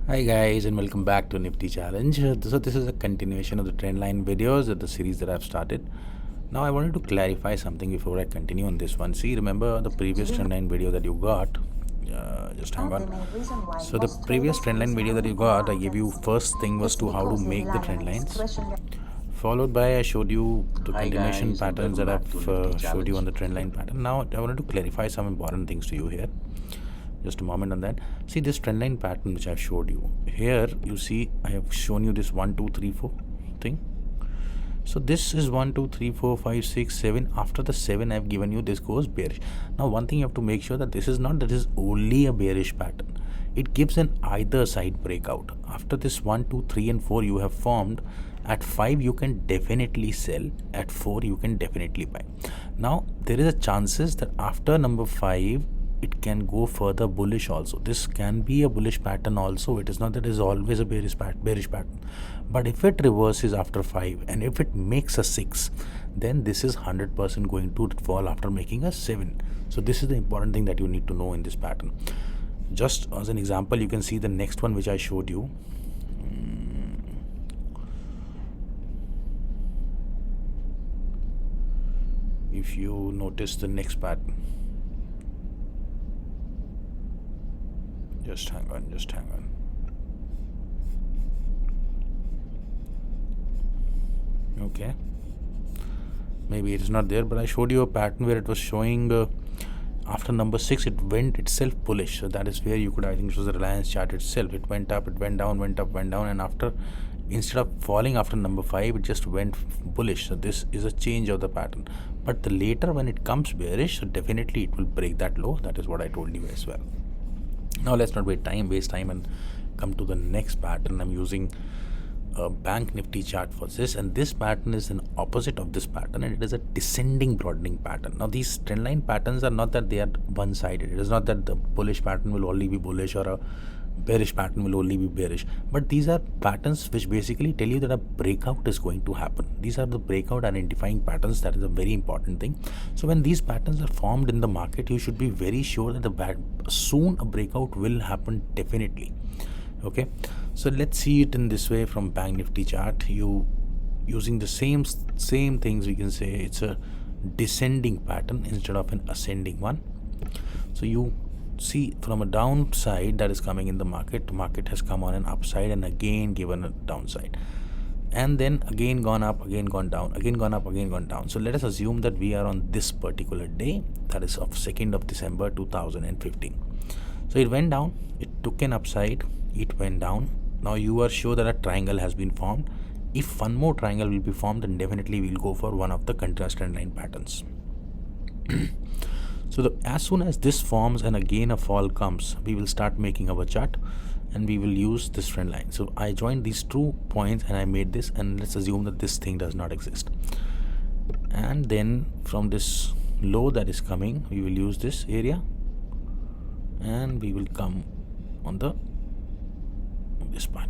Hi guys, and welcome back to Nifty Challenge. So this is a continuation of the Trendline videos of the series that I've started. Now I wanted to clarify something before I continue on this one. See, remember the previous Trendline video that you got? Just hang on. So the previous Trendline video that you got, I gave you first thing was to how to make the trend lines. Followed by I showed you the Hi continuation guys, and patterns welcome that back to I've Nifty showed you on the Challenge. trend line pattern. Now I wanted to clarify some important things to you here. Just a moment on that. See this trend line pattern which I've showed you. Here you see I have shown you this 1, 2, 3, 4 thing. So this is 1, 2, 3, 4, 5, 6, 7. After the 7 I've given you, this goes bearish. Now one thing you have to make sure that this is not that is only a bearish pattern. It gives an either side breakout. After this 1, 2, 3 and 4 you have formed, at 5 you can definitely sell, at 4 you can definitely buy. Now there is a chances that after number 5 it can go further bullish also. This can be a bullish pattern also. It is not that it is always a bearish pattern. But if it reverses after 5 and if it makes a 6, then this is 100% going to fall after making a 7. So this is the important thing that you need to know in this pattern. Just as an example, you can see the next one which I showed you. If you notice the next pattern, just hang on. Okay, maybe it is not there, but I showed you a pattern where it was showing after number 6 it went itself bullish. So that is where you could, I think it was the Reliance chart itself, it went up, it went down, went up, went down, and after, instead of falling after number 5, it just went bullish. So this is a change of the pattern. But the later when it comes bearish, so definitely it will break that low. That is what I told you as well. Now let's not waste time and come to the next pattern. I'm using a bank nifty chart for this, and this pattern is an opposite of this pattern, and it is a descending broadening pattern. Now these trendline patterns are not that they are one-sided. It is not that the bullish pattern will only be bullish or a bearish pattern will only be bearish, but these are patterns which basically tell you that a breakout is going to happen. These are the breakout identifying patterns. That is a very important thing. So when these patterns are formed in the market, you should be very sure that soon a breakout will happen definitely. Okay, so let's see it in this way from bank nifty chart. You using the same things, we can say it's a descending pattern instead of an ascending one. So you see from a downside that is coming in the market has come on an upside and again given a downside, and then again gone up, again gone down, again gone up, again gone down. So let us assume that we are on this particular day, that is of 2nd of December 2015. So it went down, it took an upside, it went down. Now you are sure that a triangle has been formed. If one more triangle will be formed, then definitely we'll go for one of the continuous trend line patterns. So as soon as this forms and again a fall comes, we will start making our chart and we will use this trend line. So I joined these 2 points and I made this, and let's assume that this thing does not exist. And then from this low that is coming, we will use this area and we will come on this part.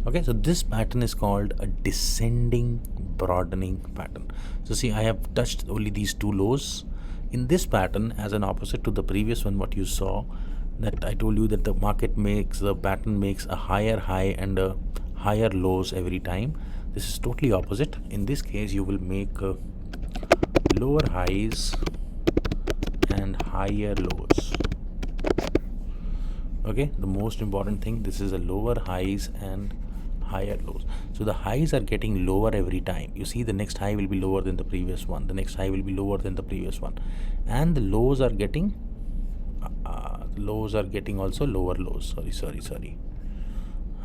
Okay, so this pattern is called a descending broadening pattern. So see, I have touched only these 2 lows in this pattern, as an opposite to the previous one. What you saw, that I told you that the pattern makes a higher high and a higher lows every time. This is totally opposite. In this case, you will make lower highs and higher lows. Okay, the most important thing, this is a lower highs and higher lows. So the highs are getting lower every time. You see the next high will be lower than the previous one, the next high will be lower than the previous one, and the lows are getting also lower lows. Sorry,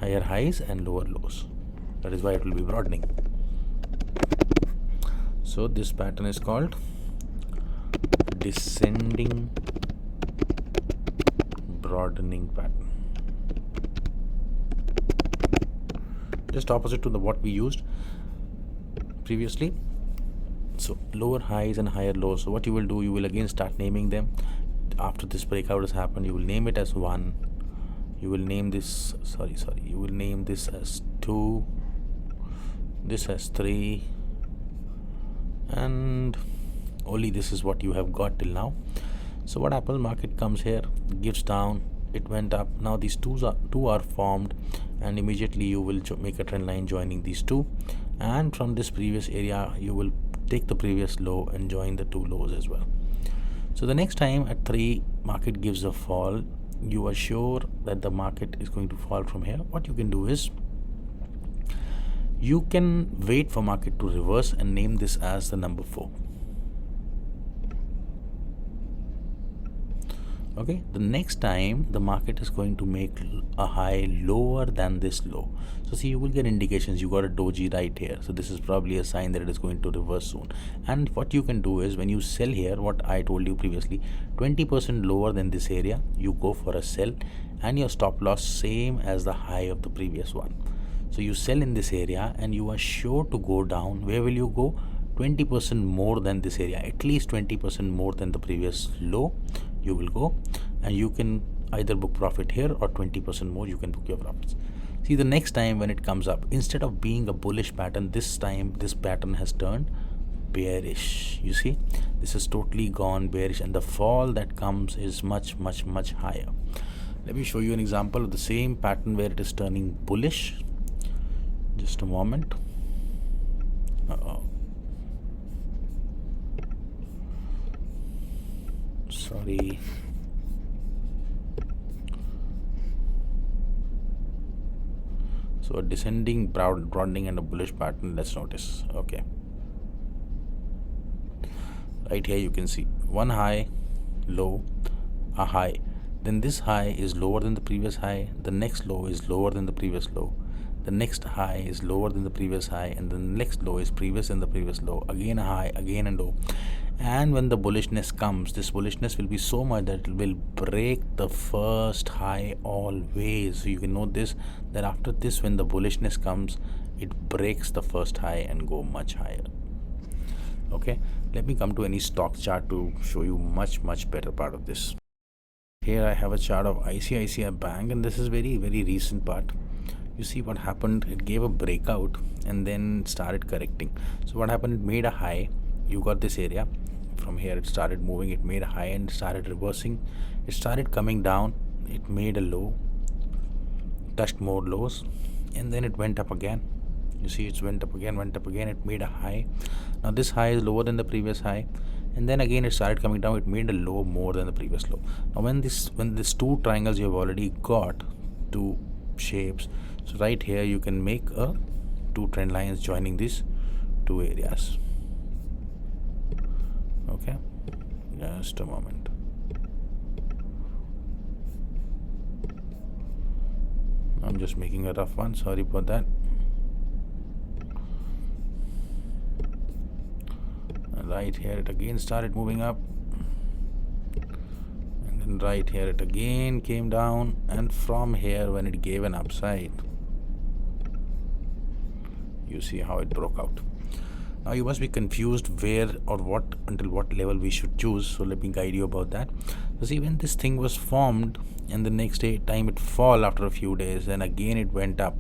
higher highs and lower lows. That is why it will be broadening. So this pattern is called descending broadening pattern, just opposite to what we used previously. So lower highs and higher lows. So what you will do, you will again start naming them. After this breakout has happened, you will name it as 1, you will name this you will name this as 2, this as 3, and only this is what you have got till now. So what happens, market comes here, gives down, it went up. Now these two are formed, and immediately you will make a trend line joining these two, and from this previous area you will take the previous low and join the two lows as well. So the next time at 3 market gives a fall, you are sure that the market is going to fall from here. What you can do is you can wait for market to reverse and name this as the number 4. Okay, the next time the market is going to make a high lower than this low. So see, you will get indications. You got a doji right here, so this is probably a sign that it is going to reverse soon. And what you can do is, when you sell here, what I told you previously, 20% lower than this area, you go for a sell, and your stop loss same as the high of the previous one. So you sell in this area and you are sure to go down. Where will you go? 20% more than this area, at least 20% more than the previous low you will go, and you can either book profit here, or 20% more you can book your profits. See, the next time when it comes up, instead of being a bullish pattern, this time this pattern has turned bearish. You see, this is totally gone bearish, and the fall that comes is much higher. Let me show you an example of the same pattern where it is turning bullish. Just a moment. Sorry. So a descending broadening and a bullish pattern, let's notice. Okay, right here you can see one high, low, a high, then this high is lower than the previous high, the next low is lower than the previous low, the next high is lower than the previous high, and the next low is previous than the previous low, again a high, again a low. And when the bullishness comes, this bullishness will be so much that it will break the first high always. So you can note this, that after this, when the bullishness comes, it breaks the first high and go much higher. Okay, let me come to any stock chart to show you much better part of this. Here I have a chart of ICICI Bank, and this is very recent part. You see what happened, it gave a breakout and then started correcting. So what happened, it made a high, you got this area, from here it started moving, it made a high and started reversing, it started coming down, it made a low, touched more lows, and then it went up again. You see, it went up again, it made a high. Now this high is lower than the previous high, and then again it started coming down, it made a low more than the previous low. Now when this two triangles, you have already got two shapes, so right here you can make two trend lines joining these two areas. Okay, just a moment. I'm just making a rough one, sorry about that. And right here it again started moving up, and then right here it again came down, and from here when it gave an upside, you see how it broke out. Now you must be confused where or what, until what level we should choose. So let me guide you about that. So see, when this thing was formed and the next time it fall after a few days, then again it went up,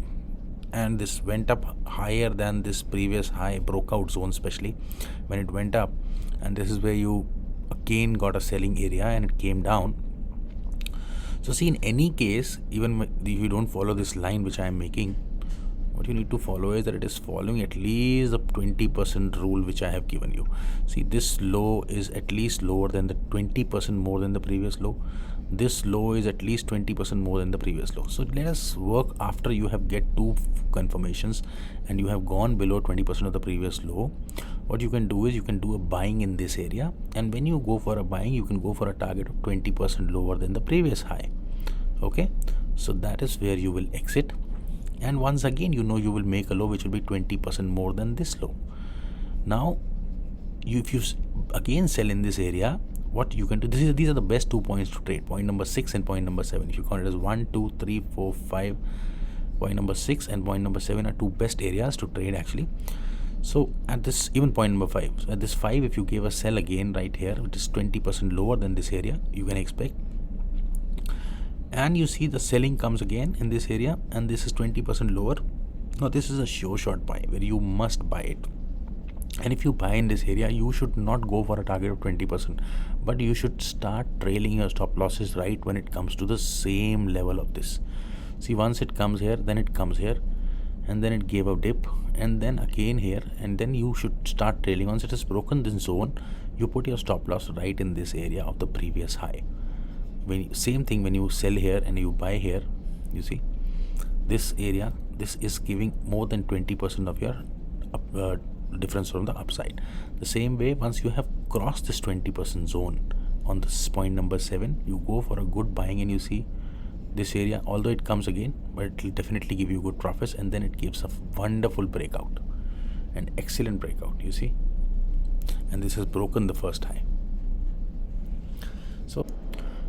and this went up higher than this previous high, brokeout zone especially when it went up, and this is where you again got a selling area and it came down. So see, in any case, even if you don't follow this line which I am making, what you need to follow is that it is following at least the 20% rule which I have given you. See, this low is at least lower than the 20% more than the previous low. This low is at least 20% more than the previous low. So let us work after you have get two confirmations and you have gone below 20% of the previous low. What you can do is you can do a buying in this area, and when you go for a buying, you can go for a target of 20% lower than the previous high. Okay, so that is where you will exit. And once again, you know, you will make a low which will be 20% more than this low. Now if you again sell in this area, what you can do, these are the best 2 points to trade, point number 6 and point number 7. If you count it as 1 2 3 4 5, point number 6 and point number 7 are two best areas to trade actually. So at this, even point number 5, so at this 5, if you give a sell again right here, which is 20% lower than this area, you can expect, and you see the selling comes again in this area, and this is 20% lower. Now this is a sure shot buy where you must buy it. And if you buy in this area, you should not go for a target of 20%, but you should start trailing your stop losses right when it comes to the same level of this. See, once it comes here, then it comes here, and then it gave a dip, and then again here, and then you should start trailing. Once it has broken this zone, you put your stop loss right in this area of the previous high. Same thing when you sell here and you buy here, you see this area, this is giving more than 20% of your difference from the upside. The same way, once you have crossed this 20% zone on this point number 7, you go for a good buying, and you see this area, although it comes again, but it will definitely give you good profits, and then it gives a wonderful breakout, an excellent breakout, you see. And this has broken the first high. So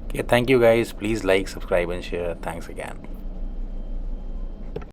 okay, thank you guys. Please like, subscribe and share. Thanks again.